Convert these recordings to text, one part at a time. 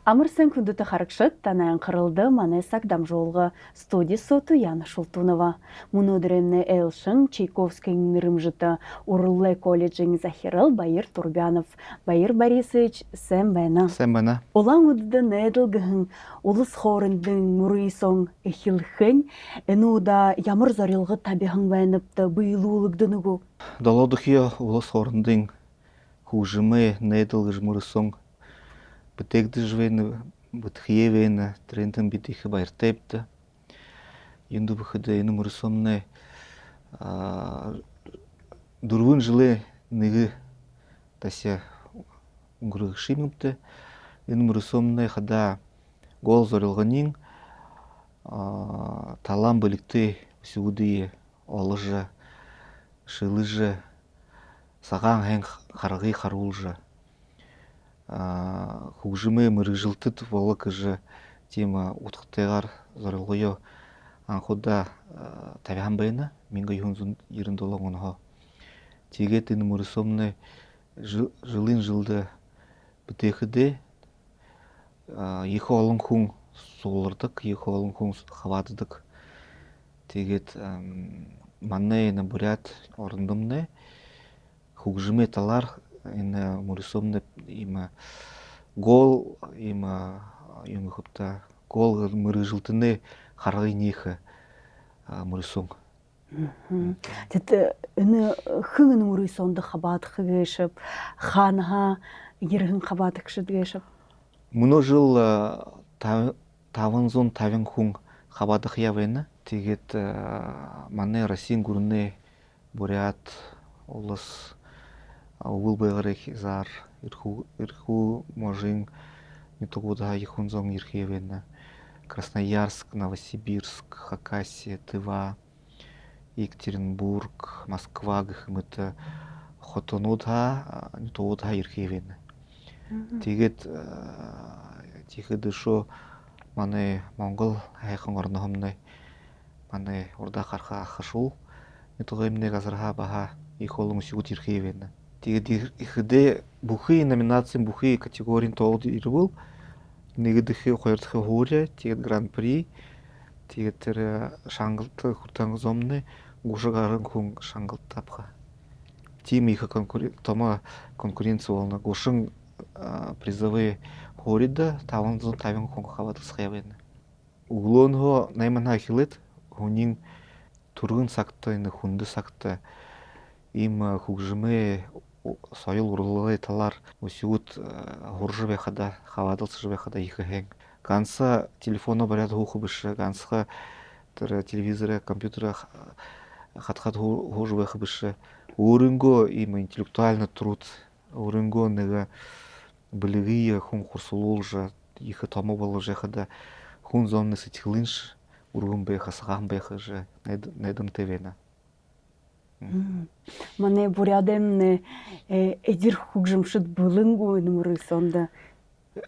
Амырсын күндіті қарықшыт, танайын қырылды Манесак дамжолғы студия соту Яна Шултунова. Мұнодыренне Элшын Чайковскийдің нырымжыты Урыллы колледжін Захирыл Байыр Турбянов. Байыр Борисович, сән бәна. Сән бәна. Олаң ұдыды нәділгіғін ұлыс хорындың мұрыйсон әхілхін, әнуда ямыр зорилғы табиғын бәніпті бұйылуылығдыны гу. Долодықия ұлыс хорындың хужымы нәділгі жмұрысон бітекді жвені, бітхиевені, трендін бітіхі байыртепті. Енді бұхыды ені мұрысомны дұрвын жылы негі тася ұңғырығы шиміпті. Ені мұрысомны қада гол зорылғанын талам білікті өсігудейі олыжы, шылыжы, саған әң қарғы қарулжы. Хужымы мырыжылтыт волокыжы тема утықтайғар зорылғойо анқода табиған байына менгі юнзун еріндолы оңға. Тегет ені мұрысомны жылын жылды бітекіде екі олың құң солырдық, екі олың құң қавадыдық. Тегет манны ені бурят орындымны хужымы талар ені мұрысомны има гол, има юнгыхыпта гол мырыжылтыны қарғы нехі мұрысом. Тәті үні хыңын мұрысонды қабатықы кешіп, ханға ерғін қабатықшы кешіп? Мұны жыл тавынзон тавын құң қабатық явайны. Тегет маны Россиян күріне бурят олыс Уыл байғарек зар, ирху можин не тогда ихунзон ирхевена. Красноярск, Новосибирск, Хакасия, Тыва, Екатеринбург, Москва, гхмыта хотонуда не тогда ирхевена. Тегет тихеді шо маны монгол айқын орнығымны маны орда қарқа ақышул не тогда имне газарға баға ихолың сигут ирхевена. Тегеді бұхи номинациям, бұхи категориян толды ирбыл. Негедіхи қойыртықы ғория, тегед гран-при, тегеттері шаңғылты құртаңыз омны, ғұшы ғарын күн шаңғылт тапқа. Тим ихы тома конкуренция олына. Ғұшын призовы ғорида, таванзон тавен күн қавады сқаявайны. Углон ғо найман ахилет, ғунин тұрғын сақты, хунды сақты, им хужымы сойыл урлылы талар усиут ғұржы бәқада, қавадылсы бәқада екі хәң. Ганса телефоны баряд ғуқы бішы, ганса телевизоры, компьютера қатқат ғужы бәқы бішы. Урынго им интеллектуальный труд, урынго нега білігия хун құрсулул жа, екі тома болу жәқада хун зомны сетилынш, урын бәқы, саған бәқы жа, найдым тевена. Мане бурядемне эдир хугжымшыт бұлынгу ені мұрысонда?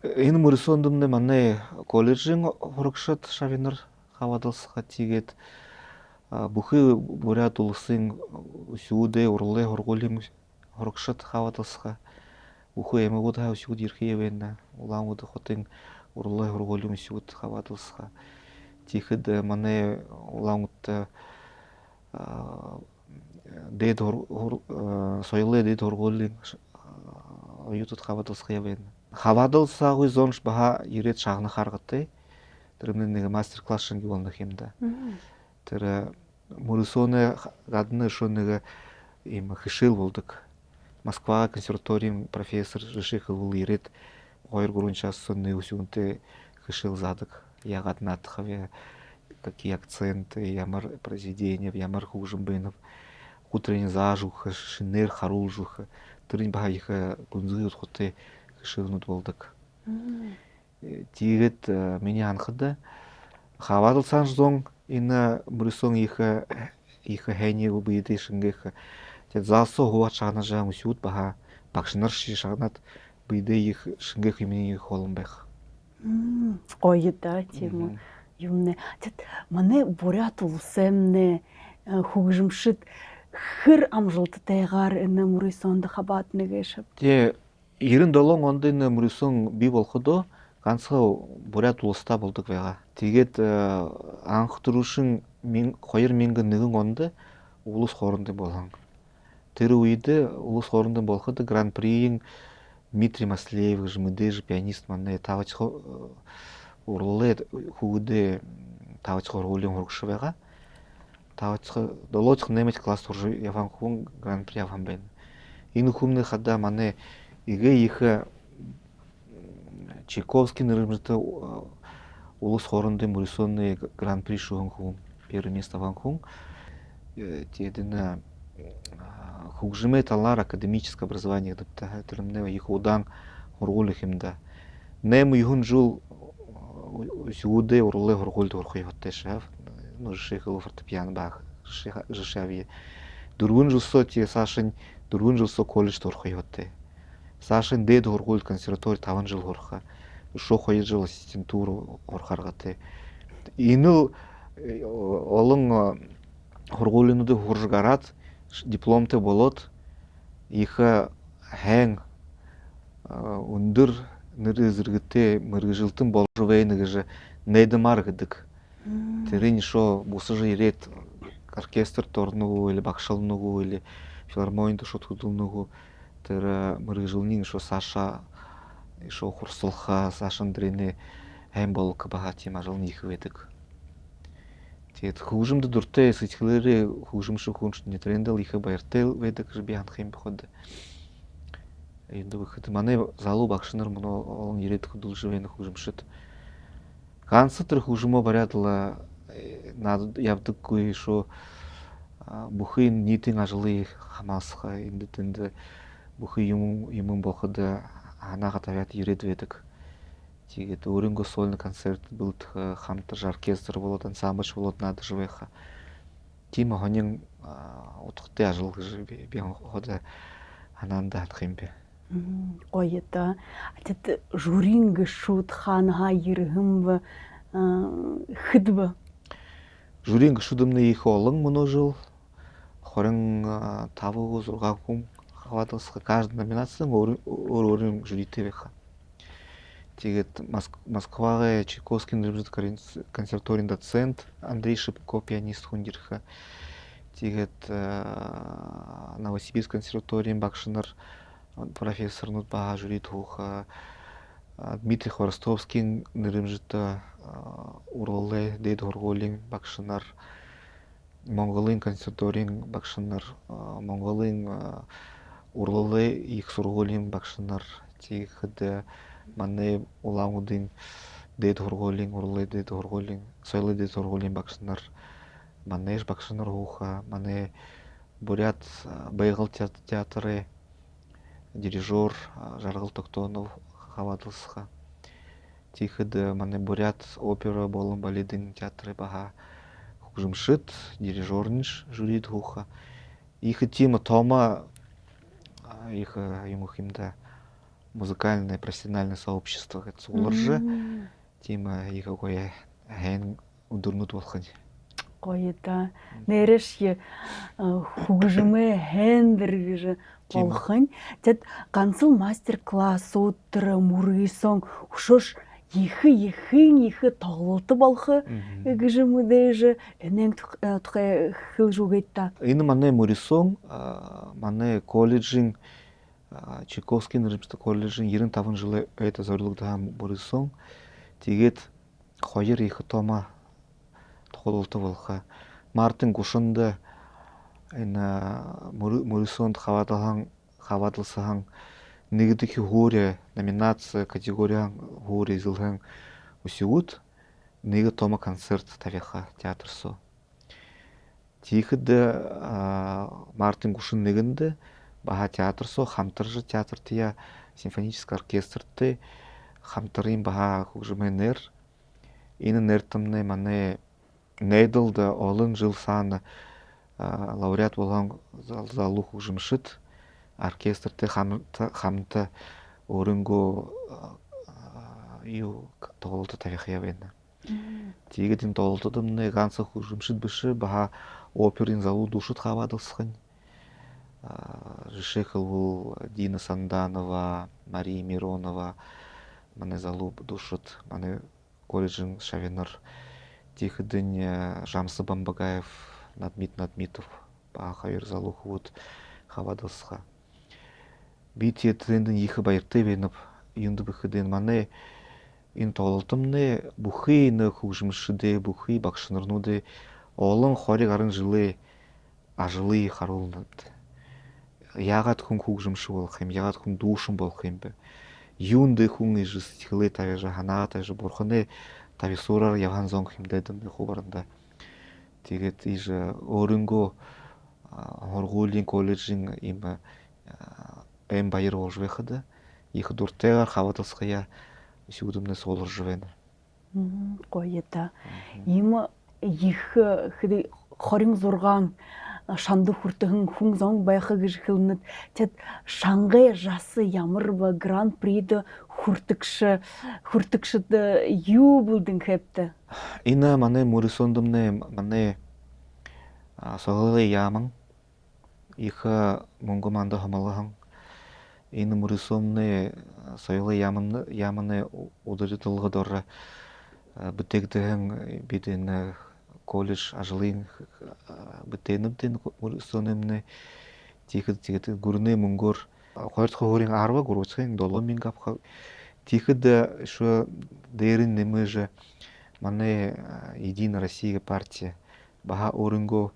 Ені мұрысондымны мане колледжин хорықшыт шавиныр қавадылсыға тегет. Бұхы буряд ұлысын үсіуде ұрлы хорғолим хорықшыт қавадылсыға. Бұхы әмі ғода үсіуд ерхеевені, ұлан ғода қотын ұрлы хорғолим үсіуд қавадылсыға. Тегеді мане ұлан ғода сойлы дейд орғолин ютут қавадылсыға ебейді. Қавадылса ғой зонш баға ерет шағыны қарғытты. Түрімнен мастер-класс шынги болны хемді. Түрі мұрысоны ғадыны шоныға хышыл болдық. Москва консерваториум профессор Жишихыл бұл ерет ойыр ғұрынша сонны өсігінті хышыл задық. Я ғадын атықы, какие акценты, ямар произведения, ямар хужым бейнов. Утренний зажуха, шинер харулжуха, түрін баға екі күнзігі өтқоты шығынуд болдық. Тегет мені анқыды. Қавадылсан ждон, ені мұрысон екі хәне ұбейді шыңгеқы. Залсо ғуат шағына жағын үсіуд баға бақшынар ши шағынат бейді екі шыңгеқы емені екі қолын бәқ. Ойы да, тема. Мане бурят ұлысемне хугжымшыт хыр амжылты тайғар ені мұрысонды қабатыны кешіп. Ерін долон ондайны мұрысон бей болқыды, ганцхан бурят улстай болдог байгаа. Тэгээд анх дөрвшин 2001 онд улс хоорондын болон. Тэр үед улс хоорондын болоход Гран-приийн Дмитрий Маслеев гэж мэдээж пианист манай тавч урлаа хүүхдээ тавч хургуулийн хурагш байгаа. Тавч 7-8 класс турш явсан хүн Гран-при авсан байна. Энэ хүмүүний хадаа манай игээ их Чайковский нэрмэртэй улс хоорондын мөрөсөний Гран-при шүүхэн хүн, первое место авсан хүн. Тэгээд энэ хөгжмөө талаар академическое образование гэдэг тэрнээ их удаан хургуулах юмда. 8 жил сюда урлаа хургуульд орох явтай шав. Жишээл фортепиано баг жишээвээ. 4 жилсоо тий Сашин 4 жилсоо коллежд орох явтай. Сашин дээд хургуульд консерватори 5 жил орох. Шох 2 жил ассистентур орох аргатай. Энэ олон хургуулнуудыг хурж гараад дипломтой болоод их хайн өндөр нэр зэрэгтэй мэргэжилтэн болж байна гэж найдамаар гэдэг. Тэрийн шо бусаж ирээд оркестрт орно уу или багшилно уу или филармонид шууд хөдөлнө үү тэр мэргэжилний шо Саша шо хурцлахаа Сашин дрэний хайн болог баха тийм ажил их байдаг. Тэгээд хөгжимд дуртай сэтгэлээрээ хөгжимшиг хүнч нэрэндэл их баяртай байдаг гэж би хандах юм боход. Энэ дөхөд манай залуу багш нар мөн ирээд хөдөлж байна хөгжимшид. Ганц тэр хөгжмөө бариадла надад явдаггүй шүү. Бүхэн нийтийн ажлыг хамаасах энд бүхэн юм боход ханаагаа тавиад ирээд байдаг. Тэгээд өөрөнгөө сольный концерт бэлдэх хамтарч оркестр болоод ансамбль болоод надад байх. Тийм хонин утгатай ажил гэж би хот ханаанда хандах юм бэ. Гоё да. Тэд журин гшүүд хаанаа ирхэм хэдбэ. Журин гшүүдмний их олон мөнөжил 25-6 хүн хаваадсах каждый номинацийн өөр жюритэй байх. Тэгээд Москвагийн Чайковский нэрмэртэй консерваторийн доцент Андрей Шипко пианист хүн ирэх. Тэгээд Новосибирск консерваторийн багш нар профессорнууд бага жюрид хөөх Дмитрий Хворостовский нэрмэртэй урлаа дэд хургуулийн багш нар Монголын консерваторийн багш нар Монголын урлаа их сургуулийн багш нар тэгэхэд манай улаангуудын дэд хургуулийн урлаа дэд хургуулийн соёлын дэд хургуулийн багш нар манеж багш нар хөөх манай бурят байгал театры дирижер Жаргал Токтонов хаваадсах. Тэгэхэд манай бурят опера болон балетын театры баха хөгжимшид дирижернш жюрид хөөх. Их тийм тома их юм хэмдэ музыкальное профессиональное сообщество гэж сууларж тийм их гоё хайн өдөрнүүд болох нь. Гоё да. Нэрш хөгжмөө хендэр гэж болох нь. Тэд ганцхан мастер-класс өдөр мөргийсэн хөшөш их тоглолт болох гэж мэдээж энэг тухай хэлжүүгээд та. Энэ манай мөрөсөн манай коллежийн Чайковский нэрмэртэй коллежийн 95 жил это зорилготой мөрөсөн. Тэгээд хоёр их тома тоглолт болох. Мартин Гушинд энэ мөрөсөнд хаваадалсан нэгдэх хөөрэ номинаци категорийн хөөрэ эзэлхэн өсгүүд нэг тома концерт тавиха театрсоо. Тэгэхэд Мартин Гушин нэгэнд баха театрсоо хамтарж театртия симфонический оркестртэй хамтрын баха хөгжмөө нэр энэ нэртэмнээ манай найдалд олон жил сан лауреат болон залуу хөгжимчид оркестртэй хамт өөрөнгөө юу тоглолт тавих явна. Тэгээд энэ тоглолтод өмнө ганц хөгжимчид биш баха оперын залуу душид хаваадсах. Жишээл Дина Санданова, Мария Миронова, мане залу душут мане колледжин шавинар тихдин Жамсы Бамбагаев Надмитов ба хайыр залу хут хавадылсха битет трендин ихе байрты беніп юнды бихиден мане ин толтымне бухи ны хужмшыде бухи бакшынырнуде олын хори гарын жылы ажылы харулнат ягат хун хужмшы болхим ягат хун душым болхим бе юнды хун ижы стихлы тавежа хана тавежа бурханы тависурар яван зонгхим дедым бе хубарында тегет ижы орынго хоргулин колледжин има эм байыр бол жвехады их дуртегар хаватылсқая сюдымны солыр жвен Койыта. Им их хыды хорин зурган шанды хүртігін хүн зоң байқы гіжхілінет. Тет шаңғай жасы ямыр гран-приді хүртікшіді ю бұлдың кепті. Ина мане мурисондымны мане соғылы ямын иха мұңгыманды хамалыған. Ина мурисомны соғылы ямыны удырытылғы доры бүтегдігін биден колледж ажылын бітенімден мурисонымны тихід гүріне мұңгыр қойыртқы ғорин арва ғорыцқын долы мен қапқа тихід шо дейрін немі жы мане Единая Россия партия баха орынго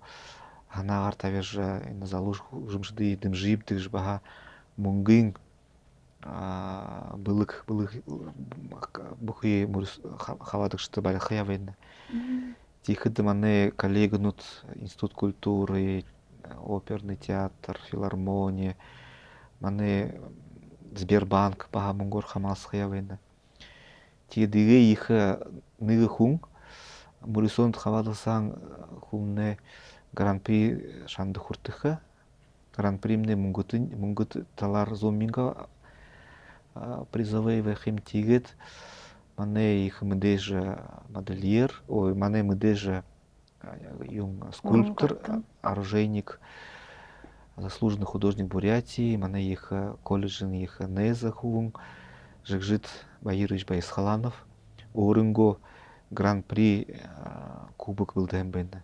ханағар тавежа залуж жұмшыды едім жиіптік жы баха мұңгын былық бұхи хавадық шыты бәлі қиявайны. Тихіді мане коллегінут Институт культуры, оперный театр, филармония, мане Сбербанк баха мұңгор хамас қиявайны. Тиедіге ихі ныгы хун, Мурисон хавадылсан хунне гран-при шанды хуртыхы, гран-примне мұңгыт талар зомминга призовый вехим тигет, мане их мдеже модельер, ой, мане мдеже скульптор, оружейник, заслуженный художник Бурятии, мане их колледжин их неза хун, Жигжит Баирыч Байсхаланов, орынго гран-при кубок был дэмбэна.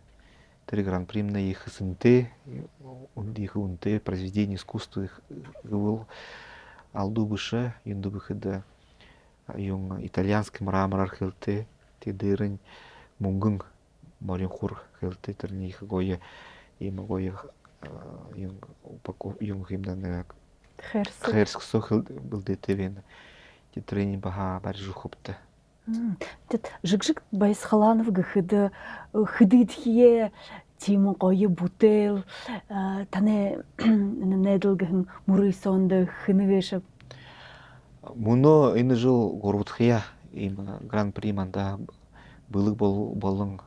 Три гран-при на их СНТ, их УНТ, произведение искусства их был алдубыша, юндубыхыда, юн итальянский мрамор архилте, тидырын мунгын моринхур хилте, терни их гоя, им гоя юн упаков, юн химдан Херск сохил был детевен, титрени баха баржу хопта. Жик Байсхаланов гыхыды хыдытхие тимон қойы бутел тане неділгін мурысонды хыныгешіп. Муно ины жыл горбутхия им гран-при манда былық болың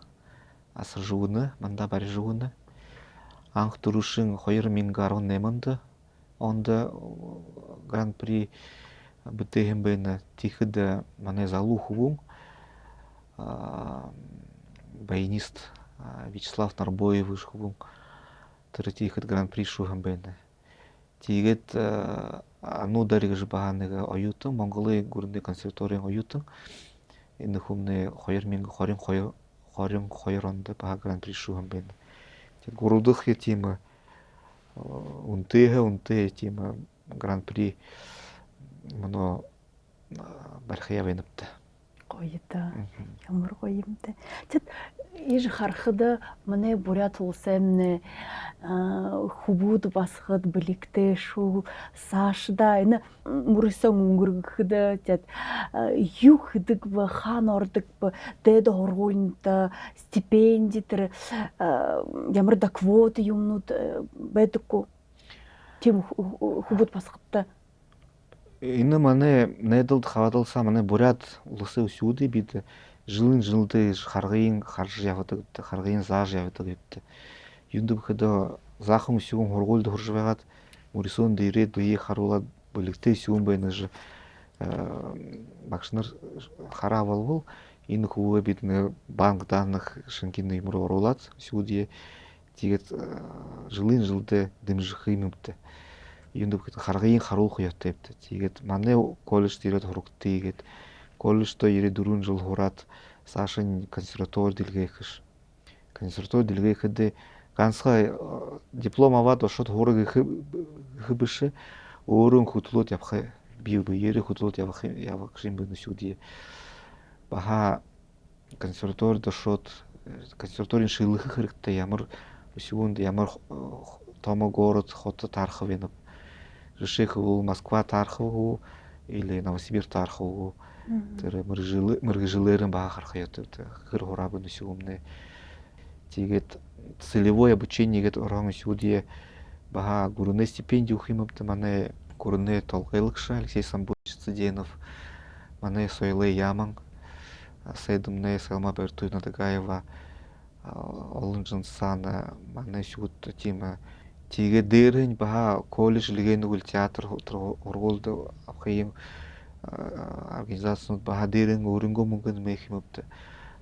асыр жуыны, манда бар жуыны. Анх турушын хойыр мингарон неманды, онда гран-при бітегім бәйні тихіді мане залу хубун, баянист Вячеслав Нарбоев хубун, тірі тихід гран-при шуғым бәйні. Тигет ану дарығы жыбағанығы ойытын, Монголы көрінді консерваториян ойытын, енді хумны хойыр менгі хорин хойыронды баға гран-при шуғым бәйні. Горудық етемі унты етемі гран-при мұны бархия веніпті. Қойыта, ямыр қойымды. Тет, ежі қарқыды мұны бурят олсамны хубуд басқыд білікті шу сашыда. Әні мұрысан өңгіргіді, тет, юхыдық бы, хан ордық бы, деді орғойнды, стипендитір, ямырда квоты юмнуд, бәдіку, тем хубуд басқыдды. Ины мане неділді хавадылса, мане бурят улысы усюды биді, жылын-жылды харғайын харжы явыды гіпті, харғайын заж явыды гіпті. Юнды бұқыды зақым усюгін хорғолды хоржывағат, Мурисон дейрет бұйе харулад бөлікті усюгін бәйні жы бақшыныр хара авал бұл, ины хубы бітіні банк данных шынкені юмыр орулад усюдие, тегет жылын-жылды дымжықы иміпті. юунд гэхэд харгын харуулах ётойбд. Тэгээд манай коллежд ирээд хурагдтийгээд коллеждоо 94 жил хураад цаашин консерватори дэлгээх. Консерватори дэлгээхэд ганцхан диплом аваад шууд хураг их биш өөрөө хөтлөөд явах бие биеэрээ хөтлөөд явах юм байна шүү дээ. Баха консерваторид шууд консерваторийн шилжих хэрэгтэй ямар өсвөнд ямар томог город хотод таарах вэ? Реших уу Москва таарах уу или Новосибирск таарах уу? Тэр мэргэжилэрэн бага харах ётой хэр хураг нь шүүмнэ. Тэгээд целевое обучение гэдэг орон шүүдээ баха гүрнэ стипендию хэмэвд манай гүрнэ толгойлагш Алексей Самбуевич Цыденов манай соёлын яман Сэдэмнэ Салма Бертуйна Дагаева олон жинсан манай шүүд тийм тэгээд дээрэн баха коллеж легенүгэл театр ургуулд авахын организацнууд баха дээрэн өөрөнгөө мөнгөнд мэх хэмэвд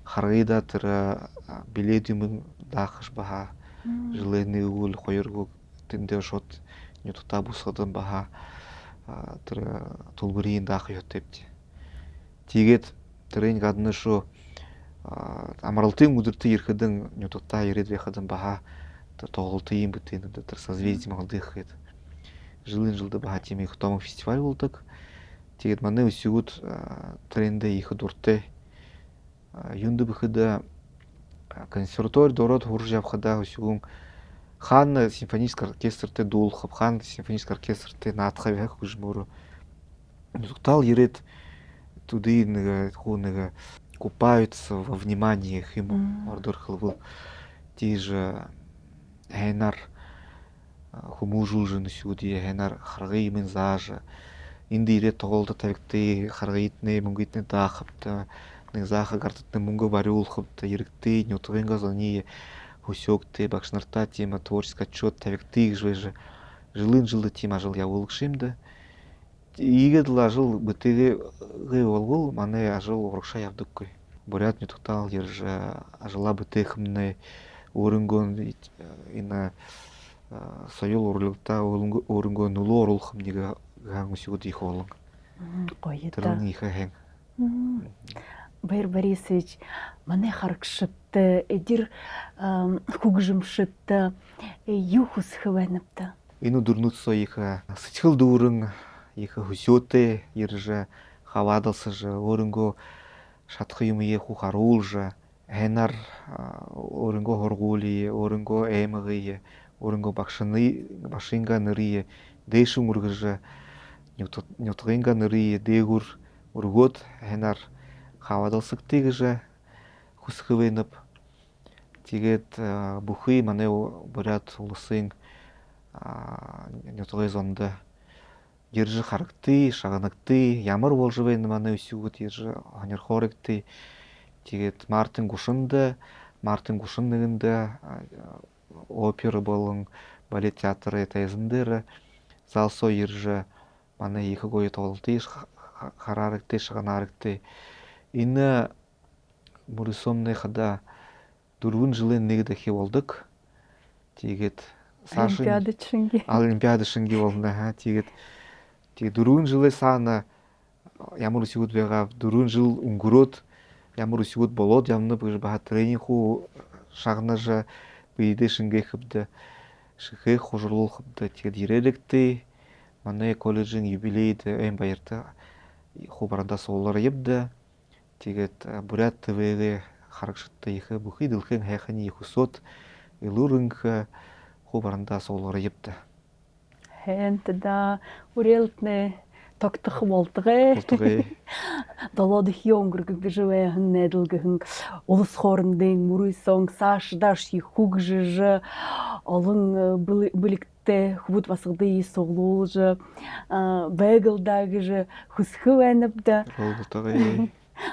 харгайда тэр билетийн даахш баха жилэний үйл хоёргоо тэндээ шууд нютта бусгадан баха тэр тулбарийн даах ётойбд. Тэгээд тэрийн гадна шүү амралтын өдөртөө ирэхэд нютта ирээд байхад баха тэр тоглолтын бүтээн тэр созвездие молодых гэдэг жилд баха тийм их том фестиваль болдог. Тэгээд манай өсвүүд трендээ их дуртай юунд бэхэд консерваторид ороод хурж явхадаа өсвөн хаан симфонический оркестртэй дуулах хаан симфонический оркестртэй наадах байх гэж мөр тал ирээд туди нэг купаются во внимании хим ордорхлвол тийж хайнар хүмүүжүүлжэн шүүдээ хайнар харгын юм зааж энд ирээд тоглолт тавигдтыг харгыдны мөнгөдний даахавт нэг заахаг ардтны мөнгө бариулахад иргэдээ нютгынгаа зоны хөсөөгтэй багш нартаа тийм творческий отчет тавигдтыг гэж жилд тийм ажил явуулах юмда. Ийгээд л ажил бүтээгээ болвол манай ажил урагшаа явдаггүй. Бурят нютгтал ирж ажила бүтээхмнэ өөрөнгөө энэ соёл урлагта өөрөнгөө нөлөө оруулах нэг хангусууд их болон. Гоё та. Тэр их хэн. Баяр Борисович манай харагшидтай эдэр хүгжимшидтай юу хүсэх байна вэ? Энэ өдөрнөөсөө их сэтгэл дүүрэн их хөсөөтэй ирж хаваадалсаж өөрөнгөө шатах юм яху харуулж хайнаар өөрөнгөө хоргуулъя өөрөнгөө аймагъя өөрөнгөө багшинга нэрий дэшүн үргэж нютгынга нэрий дээгүр өргөөд хайнаар хаваадалсагтыг гэж хүсэхвэнэв. Тэгээд бүхий манай бурят улсын нютгын зонд ирж харагдтыг шагнагдтыг ямар болж байна манай өсвүүд ирж хонёрхоорогтыг. Тэгээд Мартин Гушин нэгэнд опера болон балет театры тайзан залсоо ирж манай их гоё тоглолтыг хараарагтыг шагнаарагтыг. Энэ мөрөсөмний хада 4 жилийн нэг дахи болдог. Тэгээд олимпиад шинги болно. Тэгээд 4 жилийн саана ямар өсвүүд байгаа 4 жил өнгөрөөд ямар өсвүүд болоод явна гэж баха тренинг хуу шагнаж бидээ шингээхвд шихэх хужруулахвд тэгээд ирэлэгтэй манай коллежийн юбилейд эм баяртай хуу баранда суулаар явда. Тэгээд бурят твэгээ харагштай их бүхий дэлхийн хайхны их өсөд илүүрэнх хуу баранда суулаар явда. Хэнтэда үрэлтнэ тогтох болдгоо. Долоодох өнгөргөг живэхэн нэдэлгэн улс хоорондын мөрөсөн саашдаш хүгжж олон бүлэгтэй хөвд басгады суглуулж бэгэлдаа гэж хүсэх байна да.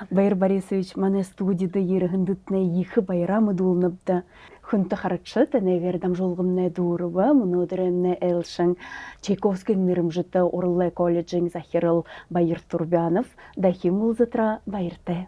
Баяр Борисович манай студияда ерөнхөндөө их баярамдуулнавда. Хүнтэй харагчид нэгээр дамжуулгамнэ дүүрвэ өнөөдрэмнэ элшин Чайковскийн нэрмжитэ Урлы коллежийн захирал Баяр Турбянов дахин мулзатра баяртай.